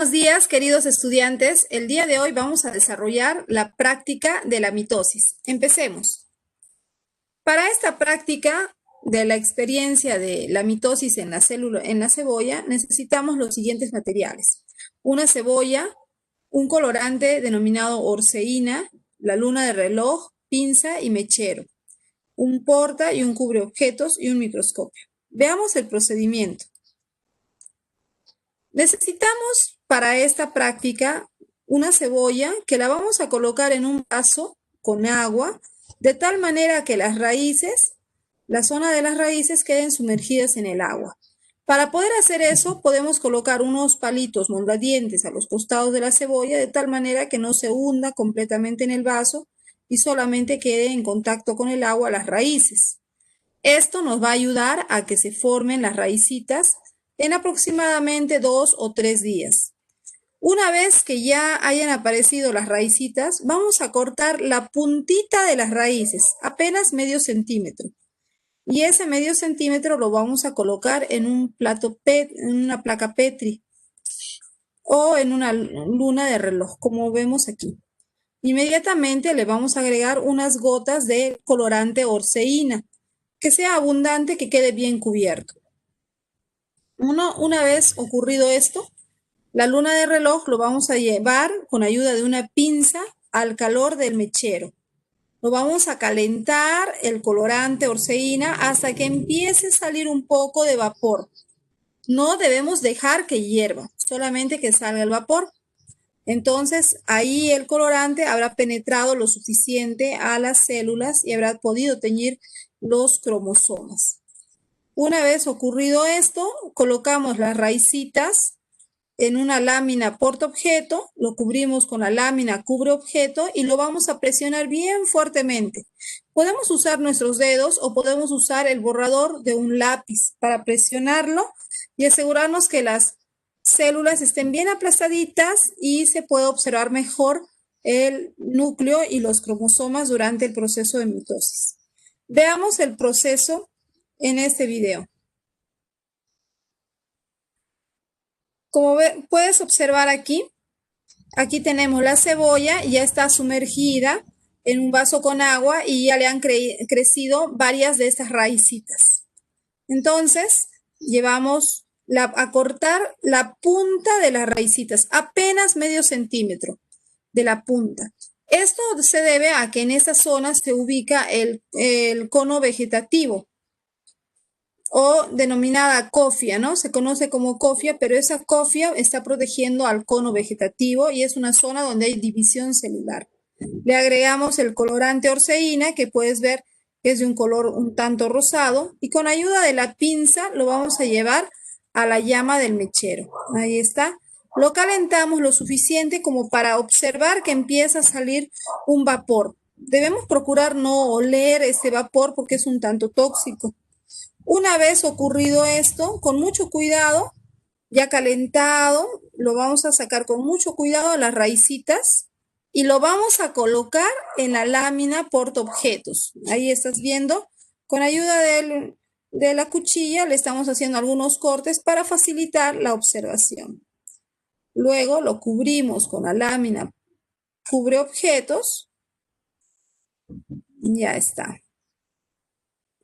Buenos días, queridos estudiantes. El día de hoy vamos a desarrollar la práctica de la mitosis. Empecemos. Para esta práctica de la experiencia de la mitosis en la cebolla, necesitamos los siguientes materiales: una cebolla, un colorante denominado orceína, la luna de reloj, pinza y mechero, un porta y un cubreobjetos y un microscopio. Veamos el procedimiento. Necesitamos para esta práctica una cebolla que la vamos a colocar en un vaso con agua, de tal manera que las raíces, la zona de las raíces queden sumergidas en el agua. Para poder hacer eso, podemos colocar unos palitos moldadientes a los costados de la cebolla, de tal manera que no se hunda completamente en el vaso y solamente quede en contacto con el agua las raíces. Esto nos va a ayudar a que se formen las raícitas en aproximadamente 2 o 3 días. Una vez que ya hayan aparecido las raícitas, vamos a cortar la puntita de las raíces, apenas medio centímetro. Y ese medio centímetro lo vamos a colocar en un plato en una placa Petri o en una luna de reloj, como vemos aquí. Inmediatamente le vamos a agregar unas gotas de colorante orceína, que sea abundante, que quede bien cubierto. Una vez ocurrido esto, la luna de reloj lo vamos a llevar con ayuda de una pinza al calor del mechero. Lo vamos a calentar el colorante orceína hasta que empiece a salir un poco de vapor. No debemos dejar que hierva, solamente que salga el vapor. Entonces ahí el colorante habrá penetrado lo suficiente a las células y habrá podido teñir los cromosomas. Una vez ocurrido esto, colocamos las raícitas en una lámina portaobjeto, lo cubrimos con la lámina cubreobjeto y lo vamos a presionar bien fuertemente. Podemos usar nuestros dedos o podemos usar el borrador de un lápiz para presionarlo y asegurarnos que las células estén bien aplastaditas y se pueda observar mejor el núcleo y los cromosomas durante el proceso de mitosis. Veamos el proceso en este video. Como puedes observar aquí tenemos la cebolla, ya está sumergida en un vaso con agua y ya le han crecido varias de estas raícitas. Entonces, llevamos a cortar la punta de las raícitas, apenas medio centímetro de la punta. Esto se debe a que en esta zona se ubica el cono vegetativo, o denominada cofia, ¿no? Se conoce como cofia, pero esa cofia está protegiendo al cono vegetativo y es una zona donde hay división celular. Le agregamos el colorante orceína, que puedes ver que es de un color un tanto rosado, y con ayuda de la pinza lo vamos a llevar a la llama del mechero. Ahí está. Lo calentamos lo suficiente como para observar que empieza a salir un vapor. Debemos procurar no oler ese vapor porque es un tanto tóxico. Una vez ocurrido esto, con mucho cuidado, ya calentado, lo vamos a sacar con mucho cuidado a las raícitas y lo vamos a colocar en la lámina portaobjetos. Ahí estás viendo, con ayuda de la cuchilla le estamos haciendo algunos cortes para facilitar la observación. Luego lo cubrimos con la lámina cubreobjetos. Ya está.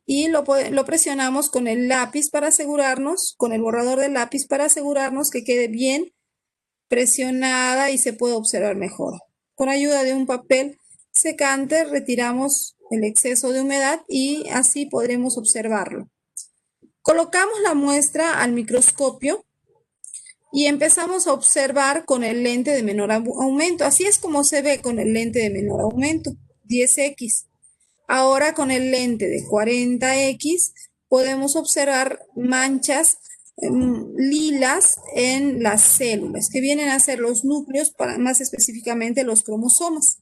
Y lo presionamos con el lápiz para asegurarnos, con el borrador del lápiz para asegurarnos que quede bien presionada y se pueda observar mejor. Con ayuda de un papel secante retiramos el exceso de humedad y así podremos observarlo. Colocamos la muestra al microscopio y empezamos a observar con el lente de menor aumento. Así es como se ve con el lente de menor aumento, 10x. Ahora con el lente de 40x podemos observar manchas lilas en las células, que vienen a ser los núcleos, más específicamente los cromosomas.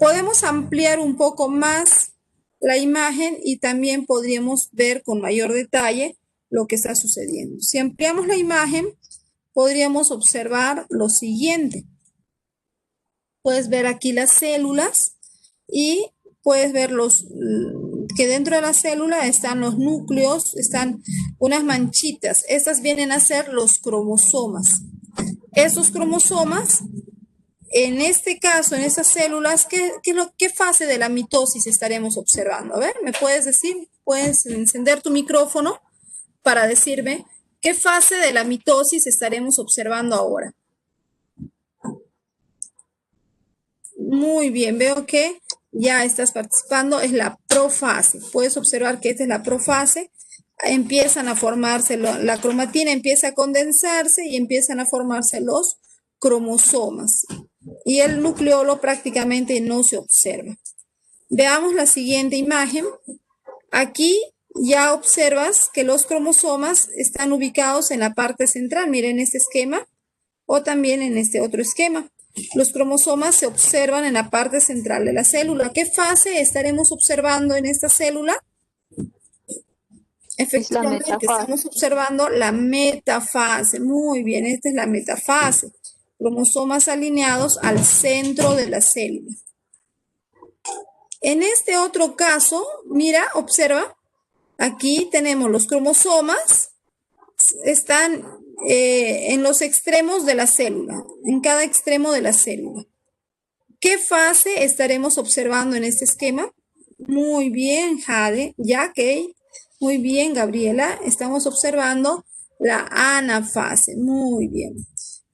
Podemos ampliar un poco más la imagen y también podríamos ver con mayor detalle lo que está sucediendo. Si ampliamos la imagen, podríamos observar lo siguiente. Puedes ver aquí las células y puedes ver que dentro de la célula están los núcleos, están unas manchitas. Estas vienen a ser los cromosomas. Esos cromosomas, en este caso, en esas células, ¿qué fase de la mitosis estaremos observando? A ver, ¿me puedes decir? Puedes encender tu micrófono para decirme qué fase de la mitosis estaremos observando ahora. Muy bien, veo que ya estás participando, es la profase. Puedes observar que esta es la profase. Empiezan a formarse, la cromatina empieza a condensarse y empiezan a formarse los cromosomas. Y el nucleolo prácticamente no se observa. Veamos la siguiente imagen. Aquí ya observas que los cromosomas están ubicados en la parte central. Miren este esquema o también en este otro esquema. Los cromosomas se observan en la parte central de la célula. ¿Qué fase estaremos observando en esta célula? Efectivamente, estamos observando la metafase. Muy bien, esta es la metafase. Cromosomas alineados al centro de la célula. En este otro caso, mira, observa, aquí tenemos los cromosomas, están en los extremos de la célula, en cada extremo de la célula. ¿Qué fase estaremos observando en este esquema? Muy bien, Jade, ya que, muy bien, Gabriela, estamos observando la anafase. Muy bien.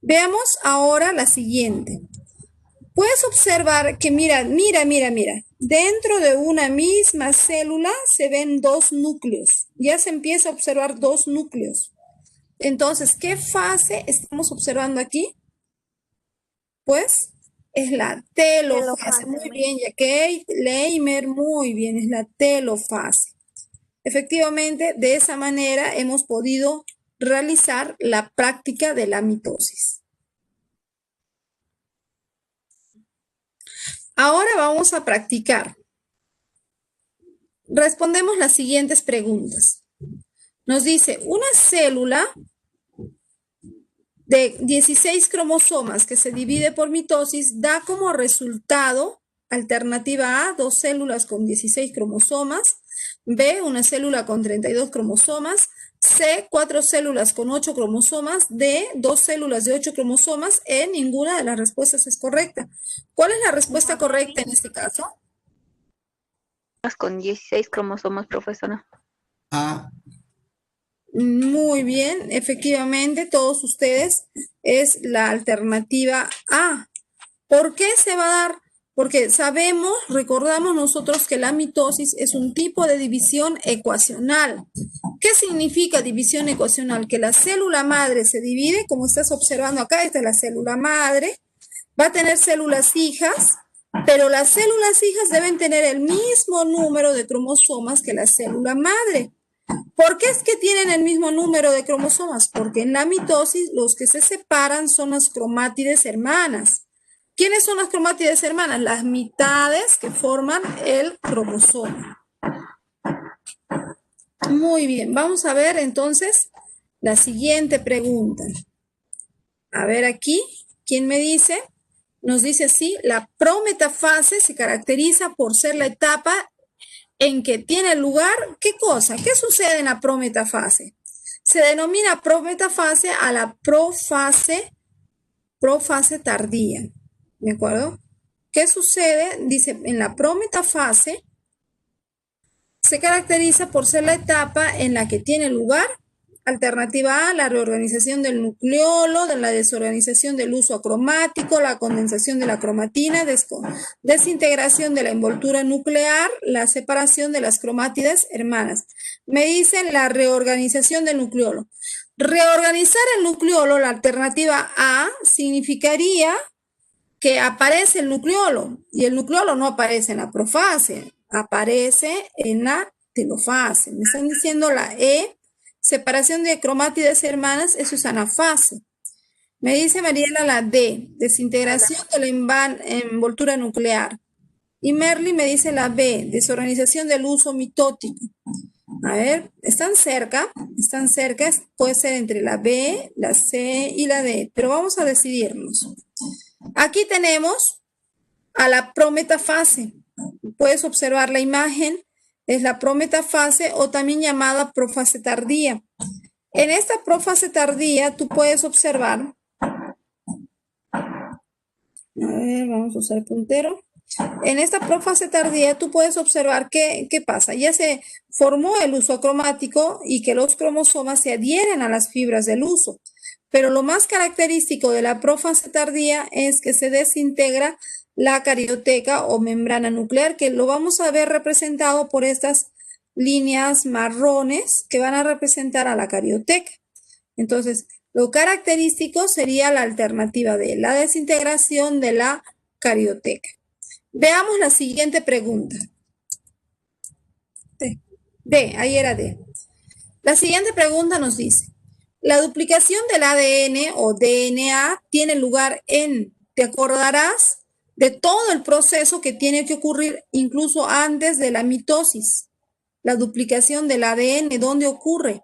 Veamos ahora la siguiente. Puedes observar que, mira. Dentro de una misma célula se ven dos núcleos. Ya se empieza a observar dos núcleos. Entonces, ¿qué fase estamos observando aquí? Pues es la telofase. Muy bien, Jacqueline Leimer, muy bien, es la telofase. Efectivamente, de esa manera hemos podido realizar la práctica de la mitosis. Ahora vamos a practicar. Respondemos las siguientes preguntas. Nos dice, una célula de 16 cromosomas que se divide por mitosis da como resultado, alternativa A, 2 células con 16 cromosomas, B, una célula con 32 cromosomas, C, 4 células con 8 cromosomas, D, 2 células de 8 cromosomas, E, ninguna de las respuestas es correcta. ¿Cuál es la respuesta correcta en este caso? Con 16 cromosomas, profesora. A. Muy bien, efectivamente, todos ustedes es la alternativa A. ¿Por qué se va a dar? Porque sabemos, recordamos nosotros que la mitosis es un tipo de división ecuacional. ¿Qué significa división ecuacional? Que la célula madre se divide, como estás observando acá, esta es la célula madre, va a tener células hijas, pero las células hijas deben tener el mismo número de cromosomas que la célula madre. ¿Por qué es que tienen el mismo número de cromosomas? Porque en la mitosis los que se separan son las cromátides hermanas. ¿Quiénes son las cromátides hermanas? Las mitades que forman el cromosoma. Muy bien, vamos a ver entonces la siguiente pregunta. A ver aquí, ¿quién me dice? Nos dice así, la prometafase se caracteriza por ser la etapa en que tiene lugar, ¿qué cosa? ¿Qué sucede en la prometafase? Se denomina prometafase a la profase tardía, ¿de acuerdo? ¿Qué sucede? Dice, en la prometafase se caracteriza por ser la etapa en la que tiene lugar, alternativa A, la reorganización del nucleolo, de la desorganización del uso acromático, la condensación de la cromatina, desintegración de la envoltura nuclear, la separación de las cromátides hermanas. Me dicen la reorganización del nucleolo. Reorganizar el nucleolo, la alternativa A, significaría que aparece el nucleolo, y el nucleolo no aparece en la profase, aparece en la telofase. Me están diciendo la E, separación de cromátides hermanas, eso es anafase. Me dice Mariela la D, desintegración de la envoltura nuclear. Y Merly me dice la B, desorganización del uso mitótico. A ver, están cerca, puede ser entre la B, la C y la D, pero vamos a decidirnos. Aquí tenemos a la prometafase. Puedes observar la imagen, es la prometafase o también llamada profase tardía. En esta profase tardía tú puedes observar A ver, vamos a usar el puntero. En esta prófase tardía tú puedes observar qué pasa. Ya se formó el uso acromático y que los cromosomas se adhieren a las fibras del uso. Pero lo más característico de la prófase tardía es que se desintegra la carioteca o membrana nuclear, que lo vamos a ver representado por estas líneas marrones que van a representar a la carioteca. Entonces, lo característico sería la alternativa D, la desintegración de la carioteca. Veamos la siguiente pregunta. D, ahí era D. La siguiente pregunta nos dice, la duplicación del ADN o DNA tiene lugar te acordarás de todo el proceso que tiene que ocurrir incluso antes de la mitosis. La duplicación del ADN, ¿dónde ocurre?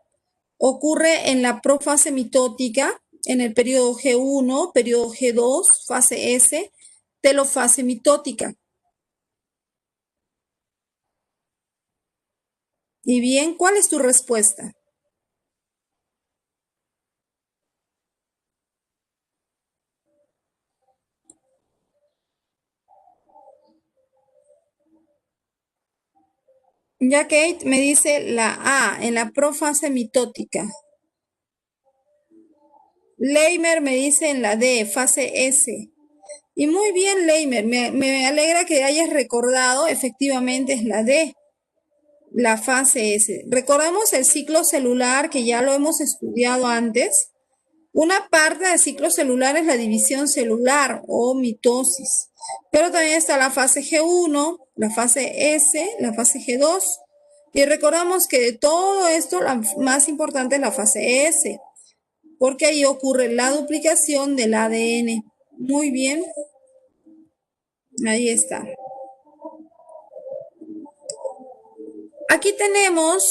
Ocurre en la profase mitótica, en el periodo G1, periodo G2, fase S, telofase mitótica. Y bien, ¿cuál es tu respuesta? Ya Kate me dice la A, en la profase mitótica. Leimer me dice en la D, fase S. Y muy bien, Leimer, me alegra que hayas recordado, efectivamente es la D, la fase S. Recordamos el ciclo celular que ya lo hemos estudiado antes. Una parte del ciclo celular es la división celular o mitosis, pero también está la fase G1, la fase S, la fase G2. Y recordamos que de todo esto la más importante es la fase S, porque ahí ocurre la duplicación del ADN. Muy bien, ahí está. Aquí tenemos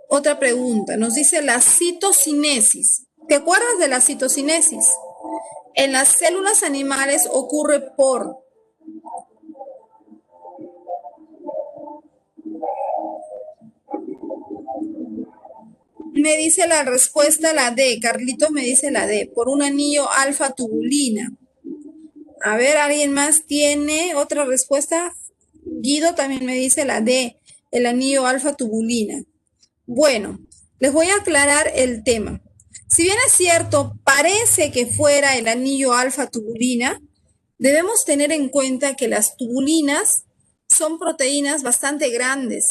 otra pregunta. Nos dice la citocinesis. ¿Te acuerdas de la citocinesis? En las células animales ocurre por me dice la respuesta la D, Carlitos me dice la D, por un anillo alfa tubulina. A ver, ¿alguien más tiene otra respuesta? Guido también me dice la D, el anillo alfa tubulina. Bueno, les voy a aclarar el tema. Si bien es cierto, parece que fuera el anillo alfa tubulina, debemos tener en cuenta que las tubulinas son proteínas bastante grandes,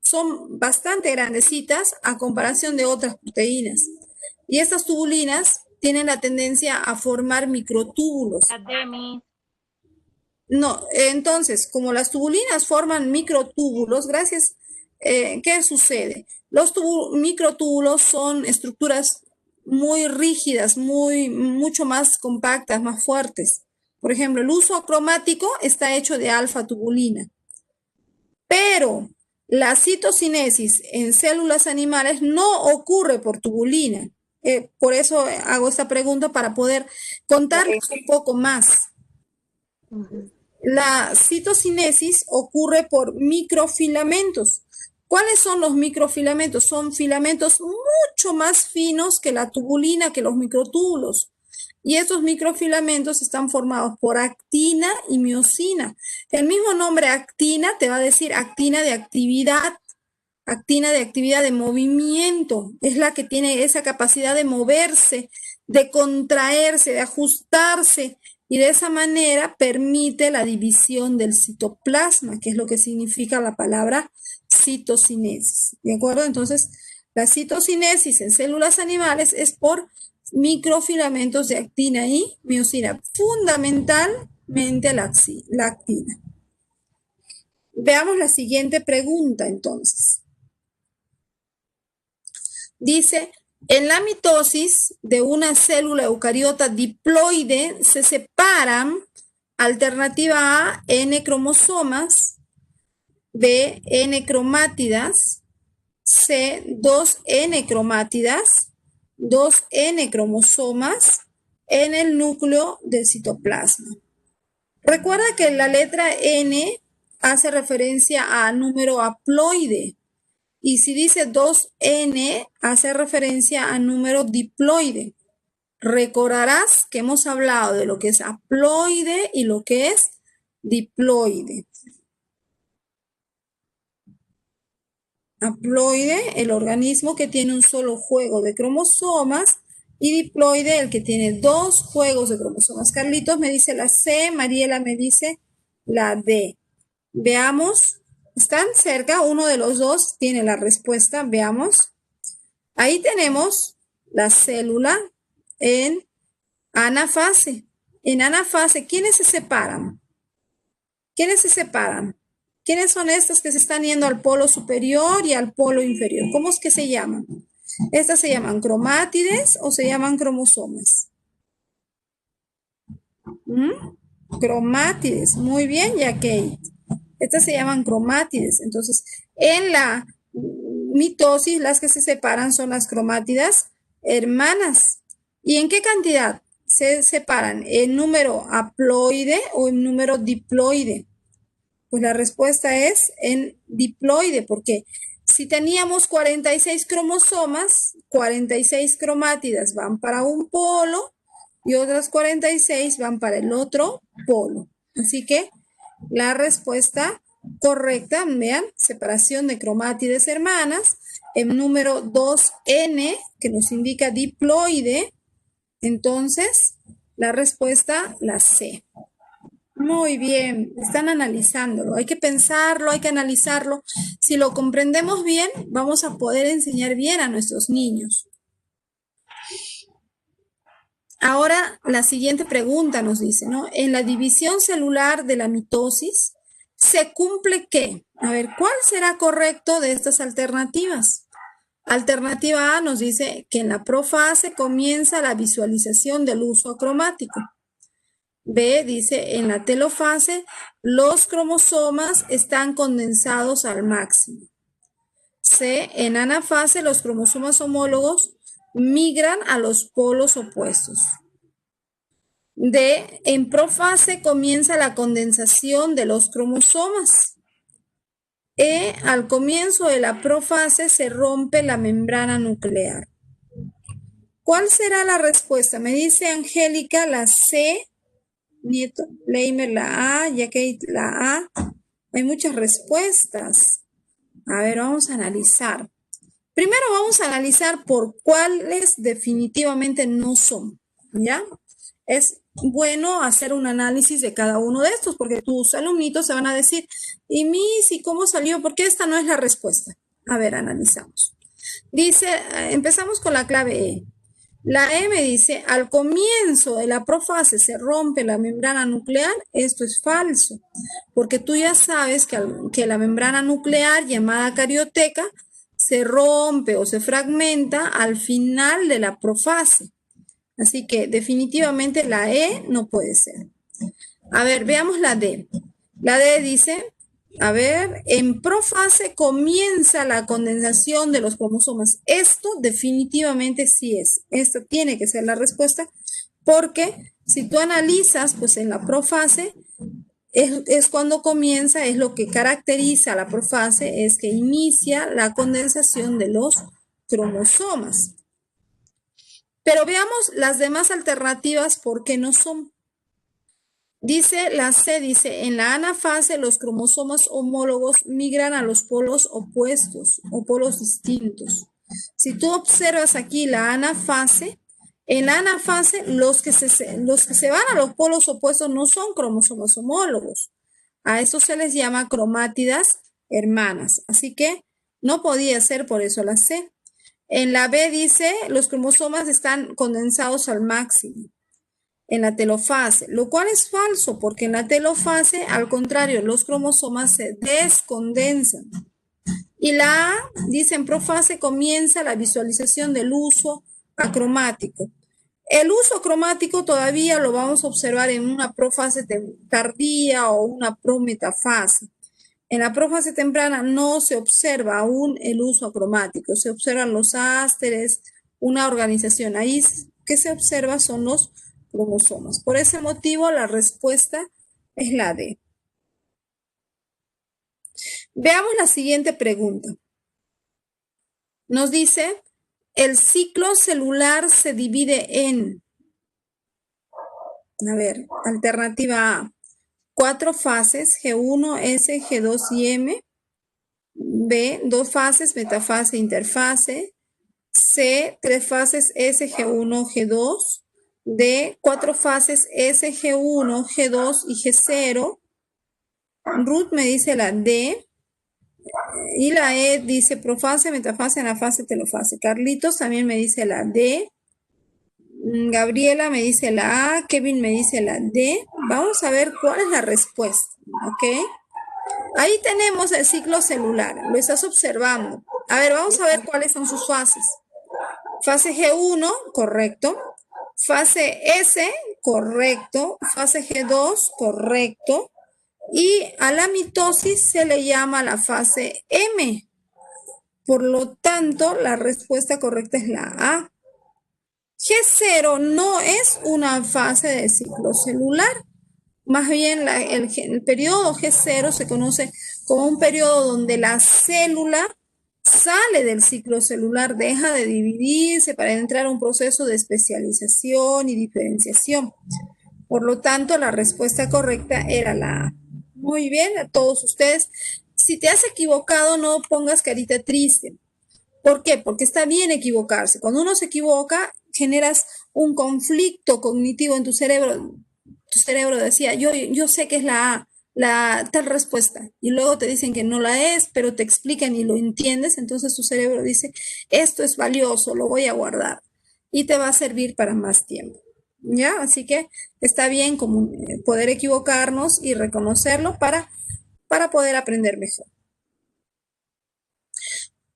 son bastante grandecitas a comparación de otras proteínas. Y estas tubulinas tienen la tendencia a formar microtúbulos. No, entonces, como las tubulinas forman microtúbulos, gracias, ¿qué sucede? Los microtúbulos son estructuras muy rígidas, mucho más compactas, más fuertes. Por ejemplo, el uso acromático está hecho de alfa tubulina. Pero la citocinesis en células animales no ocurre por tubulina. Por eso hago esta pregunta para poder contarles un poco más. La citocinesis ocurre por microfilamentos. ¿Cuáles son los microfilamentos? Son filamentos mucho más finos que la tubulina, que los microtúbulos. Y estos microfilamentos están formados por actina y miosina. El mismo nombre actina te va a decir actina de actividad de movimiento. Es la que tiene esa capacidad de moverse, de contraerse, de ajustarse. Y de esa manera permite la división del citoplasma, que es lo que significa la palabra citocinesis. ¿De acuerdo? Entonces, la citocinesis en células animales es por microfilamentos de actina y miosina, fundamentalmente la actina. Veamos la siguiente pregunta entonces. Dice, en la mitosis de una célula eucariota diploide se separan, alternativa A, N cromosomas, B, N cromátidas, C, 2N cromátidas, 2N cromosomas en el núcleo del citoplasma. Recuerda que la letra N hace referencia a número haploide. Y si dice 2N, hace referencia a número diploide. Recordarás que hemos hablado de lo que es haploide y lo que es diploide. Haploide, el organismo que tiene un solo juego de cromosomas, y diploide, el que tiene 2 juegos de cromosomas. Carlitos me dice la C, Mariela me dice la D. Veamos, están cerca, uno de los dos tiene la respuesta, veamos. Ahí tenemos la célula en anafase. En anafase, ¿quiénes se separan? ¿Quiénes se separan? ¿Quiénes son estos que se están yendo al polo superior y al polo inferior? ¿Cómo es que se llaman? ¿Estas se llaman cromátides o se llaman cromosomas? Cromátides, muy bien, ya Kate. Estas se llaman cromátides. Entonces, en la mitosis, las que se separan son las cromátidas hermanas. ¿Y en qué cantidad se separan? ¿En número haploide o en número diploide? Pues la respuesta es en diploide, porque si teníamos 46 cromosomas, 46 cromátidas van para un polo y otras 46 van para el otro polo. Así que la respuesta correcta, vean, separación de cromátides hermanas, en número 2N, que nos indica diploide, entonces la respuesta, la C. Muy bien, están analizándolo, hay que pensarlo, hay que analizarlo. Si lo comprendemos bien, vamos a poder enseñar bien a nuestros niños. Ahora, la siguiente pregunta nos dice, ¿no? En la división celular de la mitosis, ¿se cumple qué? A ver, ¿cuál será correcto de estas alternativas? Alternativa A nos dice que en la profase comienza la visualización del uso acromático. B dice, en la telofase, los cromosomas están condensados al máximo. C, en anafase, los cromosomas homólogos migran a los polos opuestos. D, en profase comienza la condensación de los cromosomas. E, al comienzo de la profase se rompe la membrana nuclear. ¿Cuál será la respuesta? Me dice Angélica la C, Nieto, Leimer la A, Kate la A. Hay muchas respuestas. A ver, vamos a analizar. Primero vamos a analizar por cuáles definitivamente no son, ¿ya? Es bueno hacer un análisis de cada uno de estos porque tus alumnitos se van a decir, ¿y Miss, cómo salió? ¿Por qué esta no es la respuesta? A ver, analizamos. Dice, empezamos con la clave E. La E me dice, al comienzo de la profase se rompe la membrana nuclear. Esto es falso, porque tú ya sabes que la membrana nuclear, llamada carioteca, se rompe o se fragmenta al final de la profase. Así que definitivamente la E no puede ser. A ver, veamos la D. La D dice, a ver, en profase comienza la condensación de los cromosomas. Esto definitivamente sí es. Esta tiene que ser la respuesta, porque si tú analizas, pues en la profase es cuando comienza, es lo que caracteriza a la profase, es que inicia la condensación de los cromosomas. Pero veamos las demás alternativas, ¿por qué no son? Dice, la C dice, en la anafase los cromosomas homólogos migran a los polos opuestos o polos distintos. Si tú observas aquí la anafase, en la anafase los que se van a los polos opuestos no son cromosomas homólogos. A estos se les llama cromátidas hermanas. Así que no podía ser por eso la C. En la B dice, los cromosomas están condensados al máximo en la telofase, lo cual es falso, porque en la telofase, al contrario, los cromosomas se descondensan. Y la A dice, en profase comienza la visualización del uso acromático. El uso cromático todavía lo vamos a observar en una profase tardía o una prometafase. En la profase temprana no se observa aún el uso acromático, se observan los ásteres, una organización. Ahí que se observa son los cromosomas. Por ese motivo, la respuesta es la D. Veamos la siguiente pregunta. Nos dice, el ciclo celular se divide en, A ver, alternativa A. 4 fases, G1, S, G2 y M. B, 2 fases, metafase, interfase. C, 3 fases, S, G1, G2. D, 4 fases, S, G1, G2 y G0. Ruth me dice la D. Y la E dice profase, metafase, anafase, telofase. Carlitos también me dice la D. Gabriela me dice la A. Kevin me dice la D. Vamos a ver cuál es la respuesta. ¿Ok? Ahí tenemos el ciclo celular. Lo estás observando. A ver, vamos a ver cuáles son sus fases. Fase G1, correcto. Fase S, correcto. Fase G2, correcto. Y a la mitosis se le llama la fase M. Por lo tanto, la respuesta correcta es la A. G0 no es una fase de ciclo celular. Más bien, el periodo G0 se conoce como un periodo donde la célula sale del ciclo celular, deja de dividirse para entrar a un proceso de especialización y diferenciación. Por lo tanto, la respuesta correcta era la A. Muy bien, a todos ustedes. Si te has equivocado, no pongas carita triste. ¿Por qué? Porque está bien equivocarse. Cuando uno se equivoca, generas un conflicto cognitivo en tu cerebro. Tu cerebro decía, yo sé que es la A, la tal respuesta. Y luego te dicen que no la es, pero te explican y lo entiendes. Entonces tu cerebro dice, esto es valioso, lo voy a guardar. Y te va a servir para más tiempo. ¿Ya? Así que está bien como poder equivocarnos y reconocerlo para poder aprender mejor.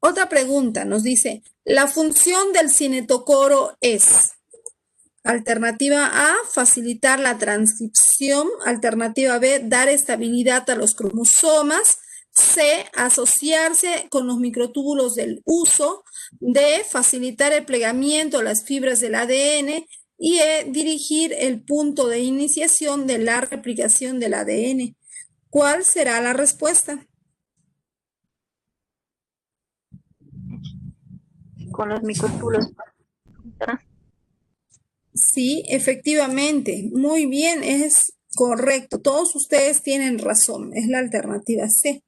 Otra pregunta nos dice, la función del cinetocoro es, alternativa A, facilitar la transcripción, alternativa B, dar estabilidad a los cromosomas, C, asociarse con los microtúbulos del uso, D, facilitar el plegamiento de las fibras del ADN y E, dirigir el punto de iniciación de la replicación del ADN. ¿Cuál será la respuesta? Con los microtúbulos. Sí, efectivamente, muy bien, es correcto. Todos ustedes tienen razón, es la alternativa C.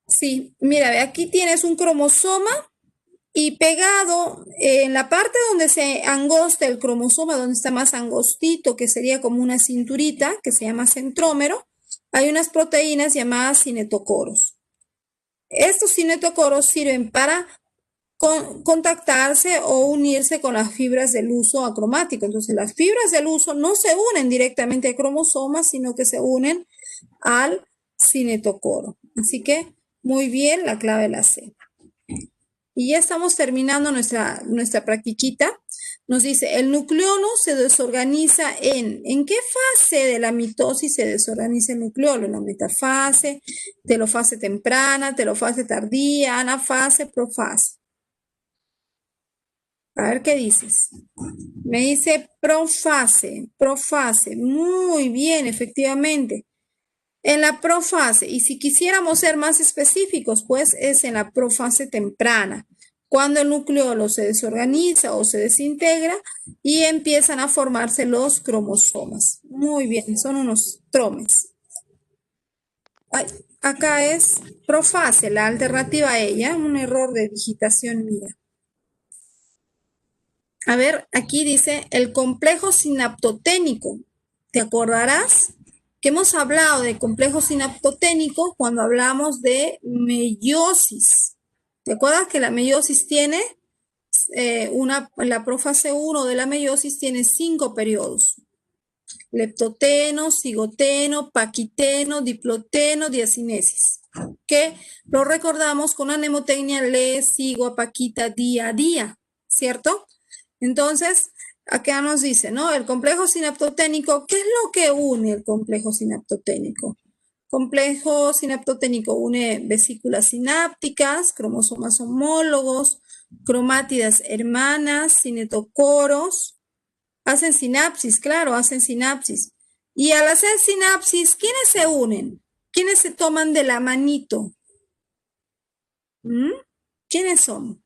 Sí, mira, aquí tienes un cromosoma y pegado en la parte donde se angosta el cromosoma, donde está más angostito, que sería como una cinturita, que se llama centrómero, hay unas proteínas llamadas cinetocoros. Estos cinetocoros sirven para contactarse o unirse con las fibras del uso acromático. Entonces, las fibras del uso no se unen directamente al cromosoma, sino que se unen al cinetocoro. Así que, muy bien, la clave la C. Y ya estamos terminando nuestra practiquita. Nos dice, el nucleolo se desorganiza ¿en qué fase de la mitosis se desorganiza el nucleolo? En la metafase, telofase temprana, telofase tardía, anafase, profase. A ver qué dices. Me dice profase, profase. Muy bien, efectivamente. En la profase, y si quisiéramos ser más específicos, pues es en la profase temprana, cuando el nucleolo se desorganiza o se desintegra y empiezan a formarse los cromosomas. Muy bien, son unos tromes. Ay, acá es profase, la alternativa a ella, un error de digitación mía. A ver, aquí dice el complejo sinaptoténico. ¿Te acordarás que hemos hablado de complejo sinaptoténico cuando hablamos de meiosis? ¿Te acuerdas que la meiosis tiene la profase 1 de la meiosis tiene 5 periodos? Leptoteno, cigoteno, paquiteno, diploteno, diacinesis. Que lo recordamos con la mnemotecnia le, sigo, paquita, día a día, ¿cierto? Entonces, acá nos dice, ¿no? El complejo sinaptoténico, ¿qué es lo que une el complejo sinaptoténico? Complejo sinaptoténico une vesículas sinápticas, cromosomas homólogos, cromátidas hermanas, cinetocoros. Hacen sinapsis, claro, hacen sinapsis. Y al hacer sinapsis, ¿quiénes se unen? ¿Quiénes se toman de la manito? ¿Mm? ¿Quiénes son?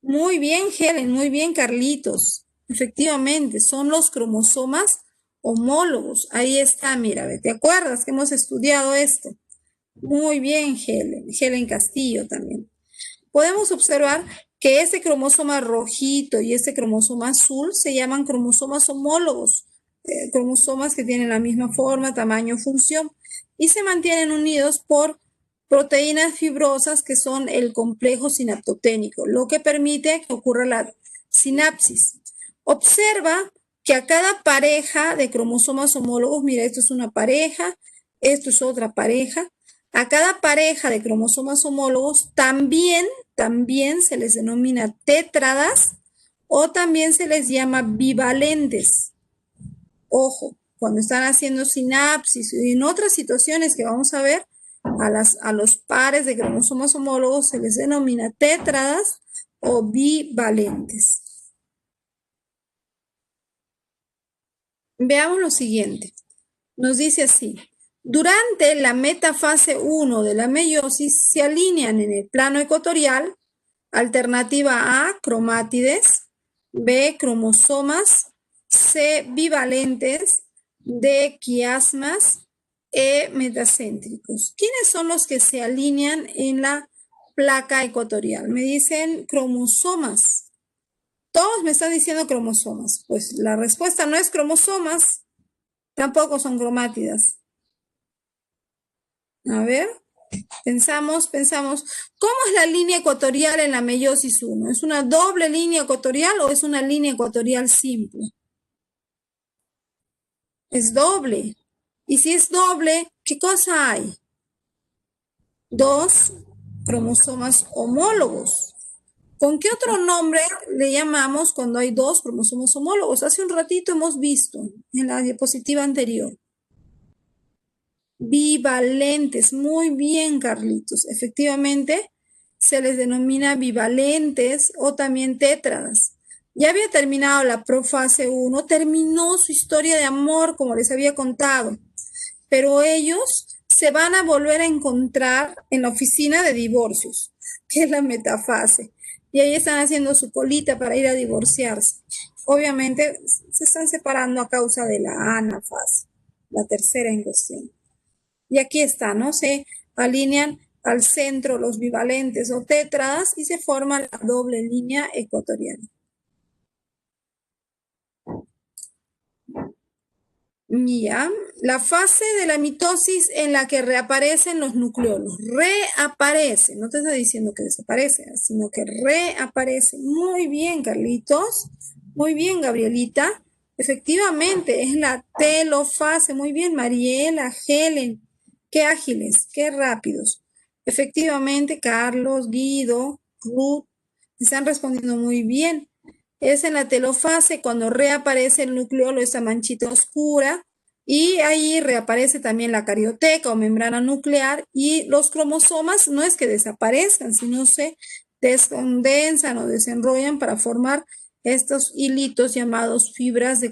Muy bien, Helen, muy bien, Carlitos. Efectivamente, son los cromosomas homólogos. Ahí está, mira, ¿te acuerdas que hemos estudiado esto? Muy bien, Helen Castillo también. Podemos observar que este cromosoma rojito y este cromosoma azul se llaman cromosomas homólogos, cromosomas que tienen la misma forma, tamaño, función, y se mantienen unidos por proteínas fibrosas que son el complejo sinaptoténico, lo que permite que ocurra la sinapsis. Observa que a cada pareja de cromosomas homólogos, mira, esto es una pareja, esto es otra pareja, a cada pareja de cromosomas homólogos también se les denomina tétradas o también se les llama bivalentes. Ojo, cuando están haciendo sinapsis y en otras situaciones que vamos a ver, a los pares de cromosomas homólogos se les denomina tétradas o bivalentes. Veamos lo siguiente. Nos dice así. Durante la metafase 1 de la meiosis se alinean en el plano ecuatorial, alternativa A, cromátides, B, cromosomas, C, bivalentes, D, quiasmas, E, metacéntricos. ¿Quiénes son los que se alinean en la placa ecuatorial? Me dicen cromosomas. Todos me están diciendo cromosomas. Pues la respuesta no es cromosomas, tampoco son cromátidas. A ver, pensamos. ¿Cómo es la línea ecuatorial en la meiosis 1? ¿Es una doble línea ecuatorial o es una línea ecuatorial simple? Es doble. Y si es doble, ¿qué cosa hay? Dos cromosomas homólogos. ¿Con qué otro nombre le llamamos cuando hay dos cromosomas homólogos? Hace un ratito hemos visto en la diapositiva anterior. Bivalentes. Muy bien, Carlitos. Efectivamente, se les denomina bivalentes o también tétradas. Ya había terminado la profase 1, terminó su historia de amor, como les había contado, pero ellos se van a volver a encontrar en la oficina de divorcios, que es la metafase, y ahí están haciendo su colita para ir a divorciarse. Obviamente, se están separando a causa de la anafase, la tercera en cuestión. Y aquí está, ¿no? Se alinean al centro los bivalentes o tétradas y se forma la doble línea ecuatorial. Ya, la fase de la mitosis en la que reaparecen los nucleolos. Reaparece, no te está diciendo que desaparece, sino que reaparece. Muy bien, Carlitos. Muy bien, Gabrielita. Efectivamente, es la telofase. Muy bien, Mariela, Helen. Qué ágiles, qué rápidos. Efectivamente, Carlos, Guido, Ruth, están respondiendo muy bien. Es en la telofase cuando reaparece el nucleolo, esa manchita oscura, y ahí reaparece también la carioteca o membrana nuclear, y los cromosomas no es que desaparezcan, sino se descondensan o desenrollan para formar estos hilitos llamados fibras de